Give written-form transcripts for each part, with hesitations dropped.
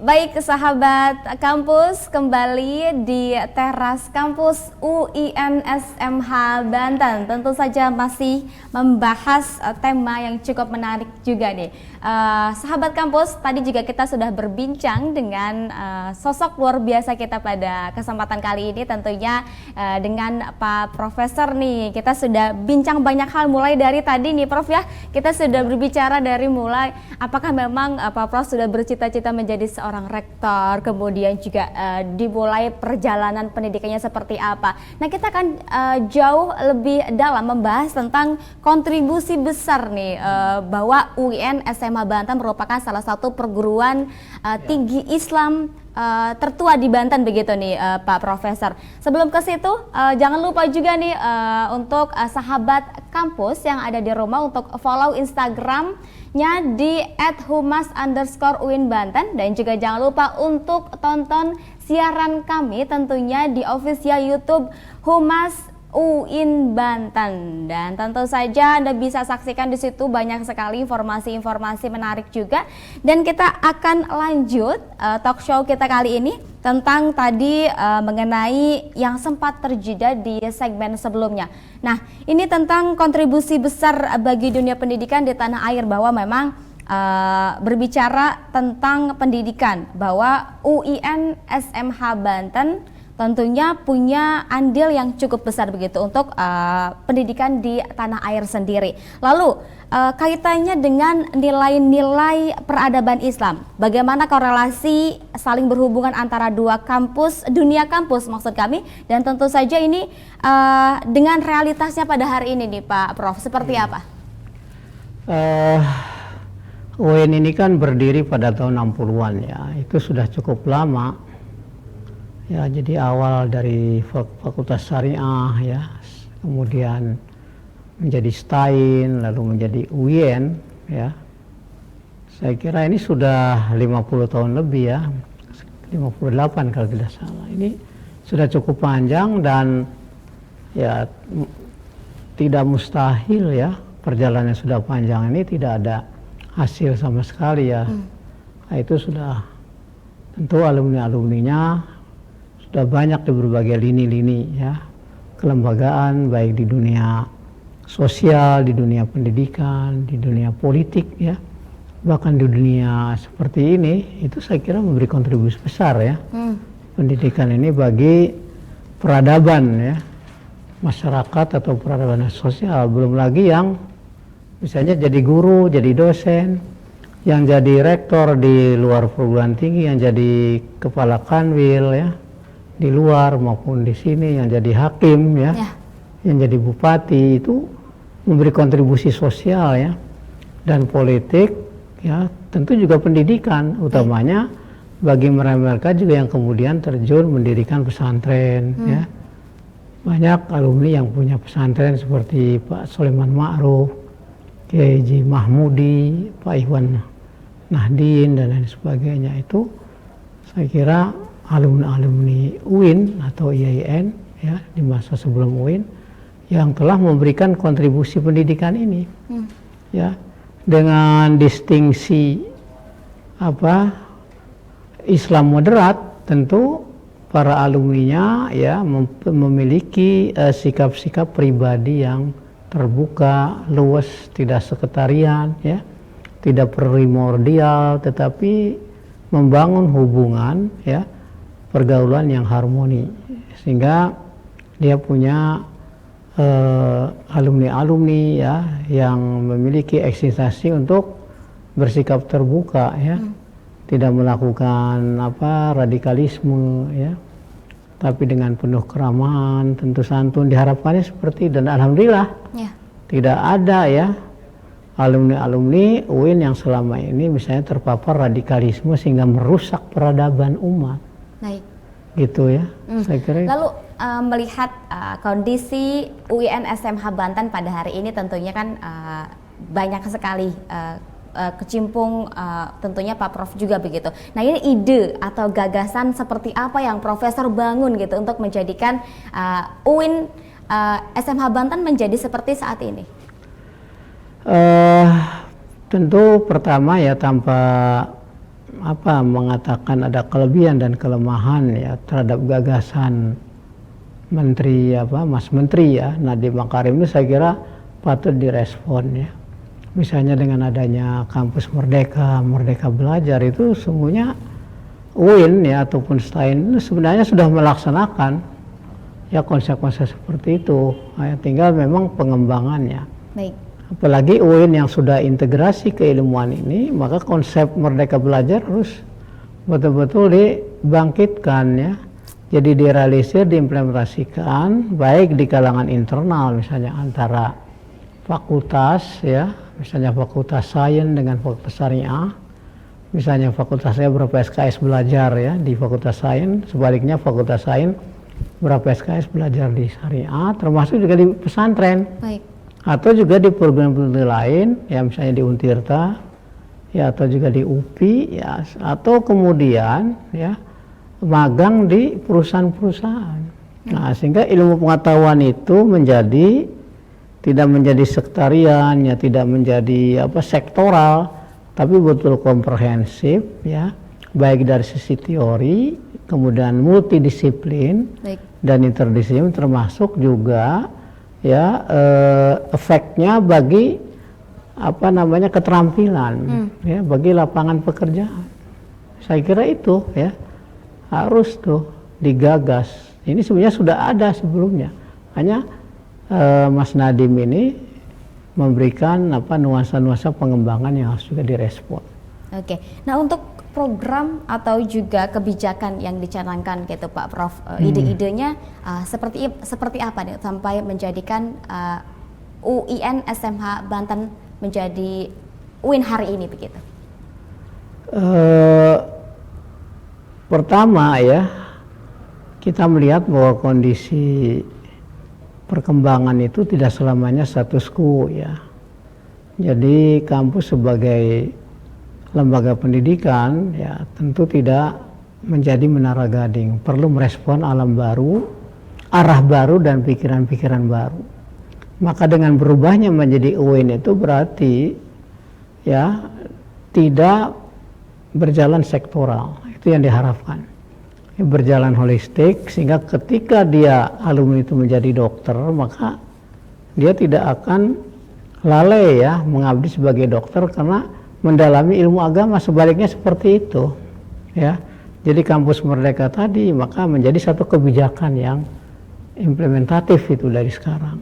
Baik sahabat kampus, kembali di teras kampus UIN SMH Banten. Tentu saja masih membahas tema yang cukup menarik juga nih. Sahabat kampus, tadi juga kita sudah berbincang dengan sosok luar biasa kita pada kesempatan kali ini, tentunya dengan Pak Profesor nih. Kita sudah bincang banyak hal mulai dari tadi nih Prof ya. Kita sudah berbicara dari mulai apakah memang Pak Prof sudah bercita-cita menjadi seorang rektor, kemudian juga dimulai perjalanan pendidikannya seperti apa. Nah, kita akan jauh lebih dalam membahas tentang kontribusi besar nih bahwa UIN SMH Banten merupakan salah satu perguruan tinggi Islam tertua di Banten begitu nih Pak Profesor. Sebelum ke situ jangan lupa juga nih untuk sahabat kampus yang ada di rumah untuk follow Instagramnya di @humas_uin_banten, dan juga jangan lupa untuk tonton siaran kami tentunya di official YouTube Humas UIN Banten, dan tentu saja Anda bisa saksikan di situ banyak sekali informasi-informasi menarik juga. Dan kita akan lanjut talk show kita kali ini tentang tadi mengenai yang sempat terjeda di segmen sebelumnya. Nah, ini tentang kontribusi besar bagi dunia pendidikan di tanah air, bahwa memang berbicara tentang pendidikan, bahwa UIN SMH Banten tentunya punya andil yang cukup besar begitu untuk pendidikan di tanah air sendiri. Lalu kaitannya dengan nilai-nilai peradaban Islam, bagaimana korelasi saling berhubungan antara dua kampus, dunia kampus maksud kami, dan tentu saja ini dengan realitasnya pada hari ini nih Pak Prof, seperti apa? UIN ini kan berdiri pada tahun 60-an ya, itu sudah cukup lama. Ya, jadi awal dari Fakultas Syariah ya, kemudian menjadi STAIN, lalu menjadi UIN ya. Saya kira ini sudah 50 tahun lebih ya, 58 kalau tidak salah. Ini sudah cukup panjang dan ya tidak mustahil ya, perjalanan sudah panjang ini tidak ada hasil sama sekali ya. Nah, itu sudah tentu alumni-alumninya sudah banyak di berbagai lini-lini ya, kelembagaan baik di dunia sosial, di dunia pendidikan, di dunia politik ya, bahkan di dunia seperti ini, itu saya kira memberi kontribusi besar ya. Pendidikan ini bagi peradaban ya masyarakat atau peradaban sosial, belum lagi yang misalnya jadi guru, jadi dosen, yang jadi rektor di luar perguruan tinggi, yang jadi kepala kanwil ya di luar maupun di sini, yang jadi hakim ya, yang jadi bupati, itu memberi kontribusi sosial ya, dan politik ya, tentu juga pendidikan, utamanya bagi mereka juga yang kemudian terjun mendirikan pesantren ya. Banyak alumni yang punya pesantren seperti Pak Sulaiman Ma'ruf, Kiai Haji Mahmudi, Pak Iwan Nahdien dan lain sebagainya. Itu saya kira alumni-alumni UIN atau IAIN ya di masa sebelum UIN yang telah memberikan kontribusi pendidikan ini ya, dengan distingsi Islam moderat. Tentu para alumninya ya memiliki sikap-sikap pribadi yang terbuka, luas, tidak sekretarian ya, tidak primordial, tetapi membangun hubungan ya, pergaulan yang harmoni, sehingga dia punya alumni-alumni ya yang memiliki eksistensi untuk bersikap terbuka ya, tidak melakukan radikalisme ya, tapi dengan penuh keramahan, tentu santun, diharapkannya seperti, dan alhamdulillah tidak ada ya alumni-alumni UIN yang selama ini misalnya terpapar radikalisme sehingga merusak peradaban umat. Baik. Gitu ya, saya kira. Lalu melihat kondisi UIN SMH Banten pada hari ini, tentunya kan banyak sekali kecimpung tentunya Pak Prof juga begitu. Nah, ini ide atau gagasan seperti apa yang Profesor bangun gitu untuk menjadikan UIN SMH Banten menjadi seperti saat ini? Tentu pertama ya, tanpa mengatakan ada kelebihan dan kelemahan ya terhadap gagasan Mas Menteri ya Nadiem Makarim ini, saya kira patut direspon ya. Misalnya dengan adanya kampus Merdeka, Merdeka Belajar, itu semuanya UIN ya ataupun STAIN itu sebenarnya sudah melaksanakan ya konsep-konsep seperti itu. Tinggal memang pengembangannya. Baik. Apalagi UIN yang sudah integrasi keilmuan ini, maka konsep Merdeka Belajar harus betul-betul dibangkitkan ya. Jadi direalisir, diimplementasikan baik di kalangan internal misalnya antara fakultas ya, misalnya Fakultas Sains dengan Fakultas Syariah. Misalnya fakultas saya berapa SKS belajar ya di Fakultas Sains, sebaliknya Fakultas Sains berapa SKS belajar di Syariah, termasuk juga di pesantren. Baik. Atau juga di program lain ya, misalnya di Untirta ya, atau juga di UPI ya, atau kemudian ya magang di perusahaan-perusahaan. Nah, sehingga ilmu pengetahuan itu tidak menjadi sektarian ya, tidak menjadi sektoral, tapi betul komprehensif ya, baik dari sisi teori, kemudian multidisiplin. Baik. Dan interdisiplin, termasuk juga ya efeknya bagi keterampilan ya, bagi lapangan pekerjaan. Saya kira itu ya harus tuh digagas. Ini sebenarnya sudah ada sebelumnya, hanya Mas Nadiem ini memberikan nuansa-nuansa pengembangan yang harus juga direspon. Oke. Nah, untuk program atau juga kebijakan yang dicanangkan gitu Pak Prof, ide-idenya seperti apa nih sampai menjadikan UIN SMH Banten menjadi UIN hari ini begitu? Pertama ya, kita melihat bahwa kondisi perkembangan itu tidak selamanya status quo ya. Jadi kampus sebagai lembaga pendidikan ya tentu tidak menjadi menara gading, perlu merespon alam baru, arah baru dan pikiran-pikiran baru. Maka dengan berubahnya menjadi UIN itu berarti ya tidak berjalan sektoral, itu yang diharapkan. Berjalan holistik, sehingga ketika alumni itu menjadi dokter, maka dia tidak akan lalai ya mengabdi sebagai dokter karena mendalami ilmu agama, sebaliknya seperti itu ya. Jadi kampus Merdeka tadi maka menjadi satu kebijakan yang implementatif itu dari sekarang,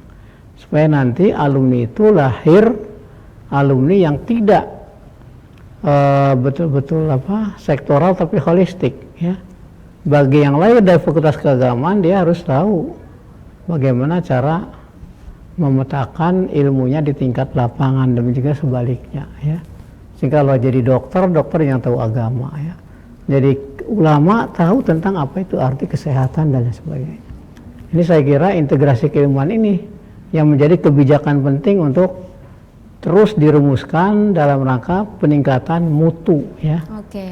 supaya nanti alumni itu lahir alumni yang tidak betul-betul sektoral tapi holistik ya. Bagi yang lain dari fakultas keagamaan, dia harus tahu bagaimana cara memetakan ilmunya di tingkat lapangan, dan juga sebaliknya ya. Sehingga kalau jadi dokter yang tahu agama ya. Jadi ulama tahu tentang apa itu arti kesehatan dan sebagainya. Ini saya kira integrasi keilmuan ini yang menjadi kebijakan penting untuk terus dirumuskan dalam rangka peningkatan mutu ya.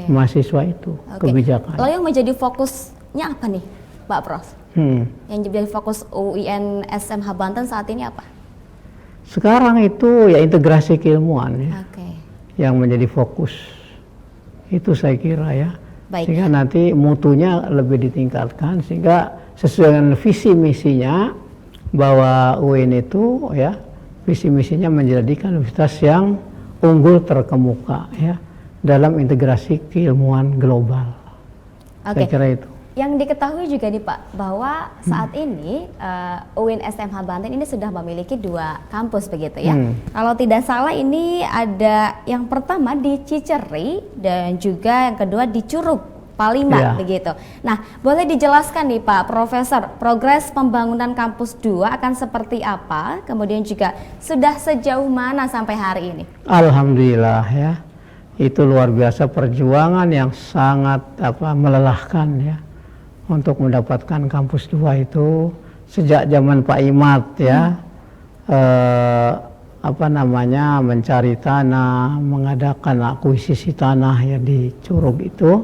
Mahasiswa itu kebijakan. Lalu yang menjadi fokusnya apa nih Pak Prof? Yang jadi fokus UIN SMH Banten saat ini apa? Sekarang itu ya integrasi keilmuan ya. Yang menjadi fokus itu saya kira ya. Baik. Sehingga nanti mutunya lebih ditingkatkan, sehingga sesuai dengan visi misinya bahwa UIN itu ya visi misinya menjadikan universitas yang unggul terkemuka ya dalam integrasi keilmuan global. Saya kira itu. Yang diketahui juga nih Pak, bahwa saat ini UIN SMH Banten ini sudah memiliki 2 kampus begitu ya. Kalau tidak salah ini ada yang pertama di Ciceri dan juga yang kedua di Curug Palima begitu. Nah, boleh dijelaskan nih Pak Profesor, progres pembangunan kampus 2 akan seperti apa? Kemudian juga sudah sejauh mana sampai hari ini? Alhamdulillah ya. Itu luar biasa perjuangan yang sangat melelahkan ya. Untuk mendapatkan kampus 2 itu sejak zaman Pak Imad ya, mencari tanah, mengadakan akuisisi tanah ya di Curug itu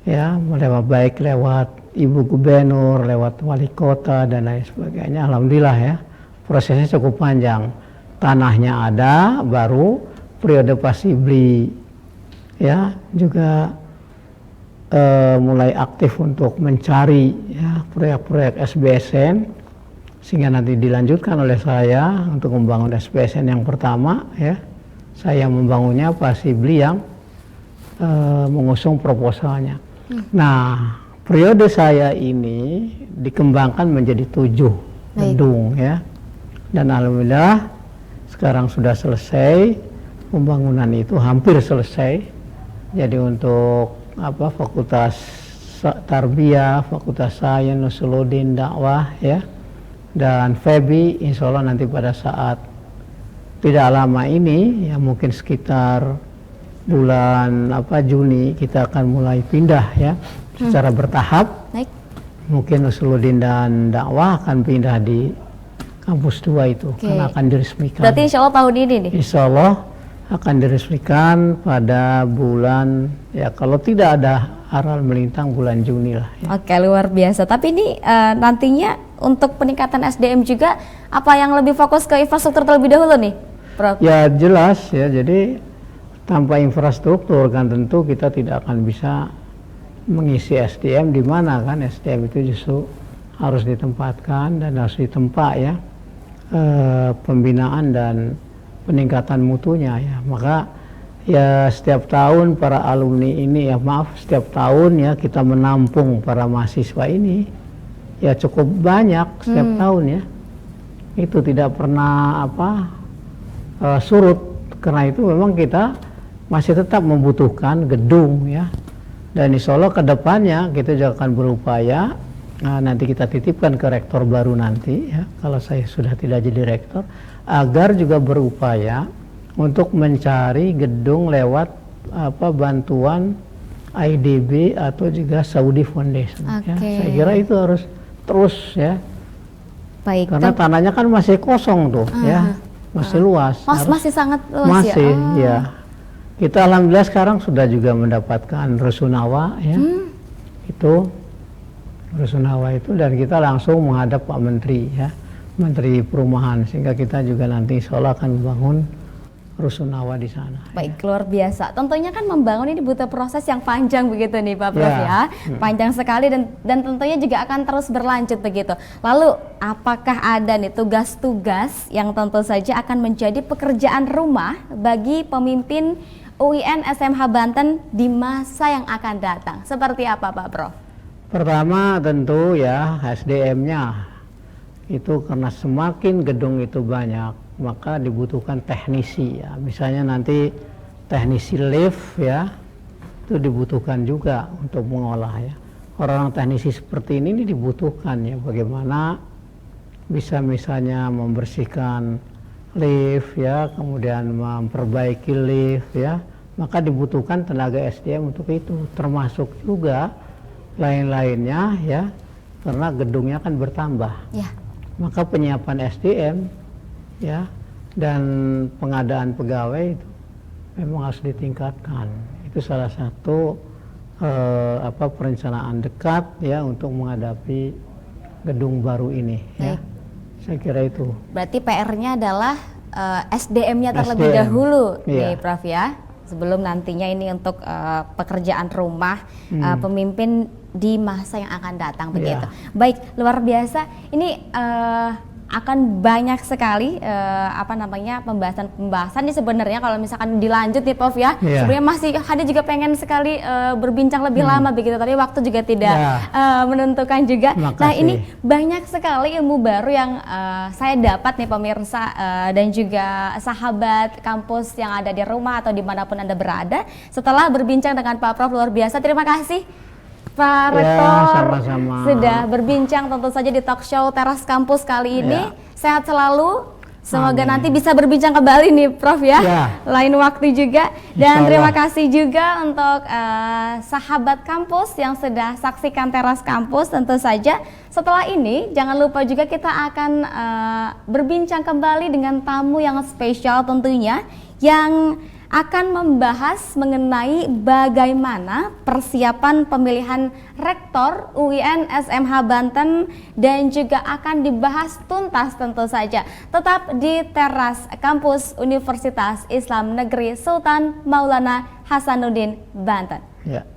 ya, baik lewat Ibu Gubernur, lewat Wali Kota dan lain sebagainya. Alhamdulillah ya, prosesnya cukup panjang. Tanahnya ada, baru periode Pasibli ya juga mulai aktif untuk mencari ya proyek-proyek SBSN, sehingga nanti dilanjutkan oleh saya untuk membangun SBSN yang pertama ya. Saya membangunnya, Pak Sibli yang mengusung proposalnya. Nah, periode saya ini dikembangkan menjadi 7 gedung ya, dan alhamdulillah sekarang sudah selesai pembangunan itu, hampir selesai. Jadi untuk Fakultas Tarbiyah, Fakultas Sains, Nusuluddin, Dakwah ya, dan FEBI, insya Allah nanti pada saat tidak lama ini ya, mungkin sekitar bulan Juni kita akan mulai pindah ya secara bertahap. Baik. Mungkin Nusuluddin dan Dakwah akan pindah di kampus 2 itu, karena akan diresmikan. Berarti insya Allah tahun ini nih? Insya Allah akan diresmikan pada bulan, ya kalau tidak ada aral melintang, bulan Juni lah ya. Oke, luar biasa. Tapi ini nantinya untuk peningkatan SDM juga, apa yang lebih fokus ke infrastruktur terlebih dahulu nih, Prof? Ya jelas ya, jadi tanpa infrastruktur kan tentu kita tidak akan bisa mengisi SDM, di mana kan SDM itu justru harus ditempatkan dan harus ditempa ya, pembinaan dan peningkatan mutunya ya. Maka ya setiap tahun para alumni ini ya, setiap tahun ya kita menampung para mahasiswa ini ya cukup banyak setiap tahun ya. Itu tidak pernah surut. Karena itu memang kita masih tetap membutuhkan gedung ya. Dan insya Allah ke depannya kita juga akan berupaya, nanti kita titipkan ke rektor baru nanti ya, kalau saya sudah tidak jadi rektor, agar juga berupaya untuk mencari gedung lewat bantuan IDB atau juga Saudi Foundation ya. Saya kira itu harus terus ya. Baik. Karena tanahnya kan masih kosong tuh ya, masih luas. Masih sangat luas masih, ya. Kita alhamdulillah sekarang sudah juga mendapatkan Rusunawa ya. Itu Rusunawa itu, dan kita langsung menghadap Pak Menteri ya, Menteri Perumahan, sehingga kita juga nanti insya Allah akan membangun Rusunawa di sana. Baik, luar biasa. Tentunya kan membangun ini butuh proses yang panjang begitu nih Pak Prof ya. Panjang sekali dan tentunya juga akan terus berlanjut begitu. Lalu apakah ada nih tugas-tugas yang tentu saja akan menjadi pekerjaan rumah bagi pemimpin UIN SMH Banten di masa yang akan datang? Seperti apa Pak Prof? Pertama tentu ya SDM-nya itu, karena semakin gedung itu banyak maka dibutuhkan teknisi ya. Misalnya nanti teknisi lift ya, itu dibutuhkan juga untuk mengolah ya. Orang teknisi seperti ini dibutuhkan ya, bagaimana bisa misalnya membersihkan lift ya, kemudian memperbaiki lift ya, maka dibutuhkan tenaga SDM untuk itu, termasuk juga lain-lainnya ya, karena gedungnya kan bertambah ya. Maka penyiapan SDM ya dan pengadaan pegawai itu memang harus ditingkatkan. Itu salah satu perencanaan dekat ya untuk menghadapi gedung baru ini ya. Saya kira itu. Berarti PR-nya adalah SDM-nya terlebih dahulu nih Prof ya, sebelum nantinya ini untuk pekerjaan rumah pemimpin di masa yang akan datang begitu. Baik, luar biasa. Ini akan banyak sekali pembahasan ini sebenarnya kalau misalkan dilanjut nih Prof ya. Sebenarnya masih ada juga pengen sekali berbincang lebih lama begitu, tapi waktu juga tidak menentukan juga. Makasih. Nah, ini banyak sekali ilmu baru yang saya dapat nih pemirsa dan juga sahabat kampus yang ada di rumah atau dimanapun Anda berada setelah berbincang dengan Pak Prof. Luar biasa. Terima kasih Pak Rektor sama-sama. Sudah berbincang tentu saja di talk show Teras Kampus kali ini. Sehat selalu. Semoga nanti bisa berbincang kembali nih Prof ya. Lain waktu juga. Dan terima kasih juga untuk sahabat kampus yang sudah saksikan Teras Kampus. Tentu saja setelah ini jangan lupa juga kita akan berbincang kembali dengan tamu yang spesial tentunya, yang akan membahas mengenai bagaimana persiapan pemilihan rektor UIN SMH Banten dan juga akan dibahas tuntas tentu saja. Tetap di teras kampus Universitas Islam Negeri Sultan Maulana Hasanuddin Banten. Ya.